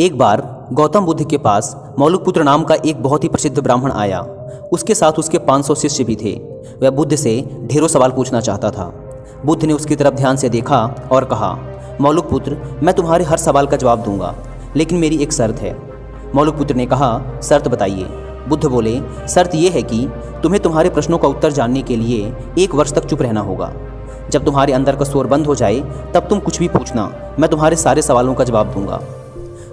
एक बार गौतम बुद्ध के पास मौलुकपुत्र नाम का एक बहुत ही प्रसिद्ध ब्राह्मण आया। उसके साथ उसके 500 शिष्य भी थे। वह बुद्ध से ढेरों सवाल पूछना चाहता था। बुद्ध ने उसकी तरफ ध्यान से देखा और कहा, मौलुकपुत्र, मैं तुम्हारे हर सवाल का जवाब दूंगा, लेकिन मेरी एक शर्त है। मौलुकपुत्र ने कहा, शर्त बताइए। बुद्ध बोले, शर्त यह है कि तुम्हें तुम्हारे प्रश्नों का उत्तर जानने के लिए 1 वर्ष तक चुप रहना होगा। जब तुम्हारे अंदर का शोर बंद हो जाए तब तुम कुछ भी पूछना, मैं तुम्हारे सारे सवालों का जवाब दूंगा।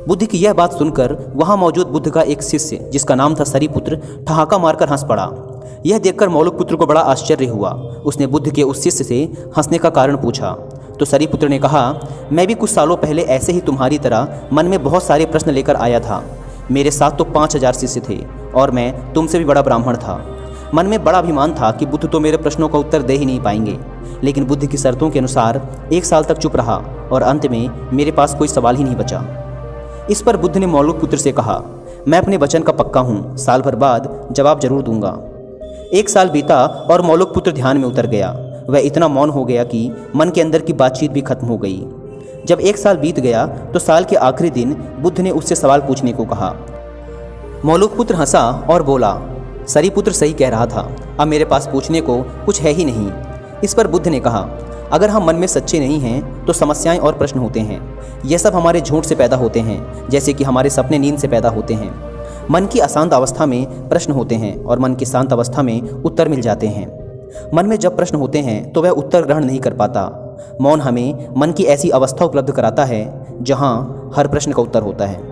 बुद्ध की यह बात सुनकर वहां मौजूद बुद्ध का एक शिष्य, जिसका नाम था सरीपुत्र, ठहाका मारकर हंस पड़ा। यह देखकर मौलुकपुत्र को बड़ा आश्चर्य हुआ। उसने बुद्ध के उस शिष्य से हंसने का कारण पूछा तो सरीपुत्र ने कहा, मैं भी कुछ सालों पहले ऐसे ही तुम्हारी तरह मन में बहुत सारे प्रश्न लेकर आया था। मेरे साथ तो 5000 शिष्य थे और मैं तुमसे भी बड़ा ब्राह्मण था। मन में बड़ा अभिमान था कि बुद्ध तो मेरे प्रश्नों का उत्तर दे ही नहीं पाएंगे, लेकिन बुद्ध की शर्तों के अनुसार 1 साल तक चुप रहा और अंत में मेरे पास कोई सवाल ही नहीं बचा। इस पर बुद्ध ने मौलुकपुत्र से कहा, मैं अपने वचन का पक्का हूँ, साल भर बाद जवाब जरूर दूंगा। 1 साल बीता और मौलुकपुत्र ध्यान में उतर गया। वह इतना मौन हो गया कि मन के अंदर की बातचीत भी खत्म हो गई। जब 1 साल बीत गया तो साल के आखिरी दिन बुद्ध ने उससे सवाल पूछने को कहा। मौलुकपुत्र हंसा और बोला, सरीपुत्र सही कह रहा था, अब मेरे पास पूछने को कुछ है ही नहीं। इस पर बुद्ध ने कहा, अगर हम मन में सच्चे नहीं हैं तो समस्याएं और प्रश्न होते हैं। यह सब हमारे झूठ से पैदा होते हैं, जैसे कि हमारे सपने नींद से पैदा होते हैं। मन की अशांत अवस्था में प्रश्न होते हैं और मन की शांत अवस्था में उत्तर मिल जाते हैं। मन में जब प्रश्न होते हैं तो वह उत्तर ग्रहण नहीं कर पाता। मौन हमें मन की ऐसी अवस्था उपलब्ध कराता है जहाँ हर प्रश्न का उत्तर होता है।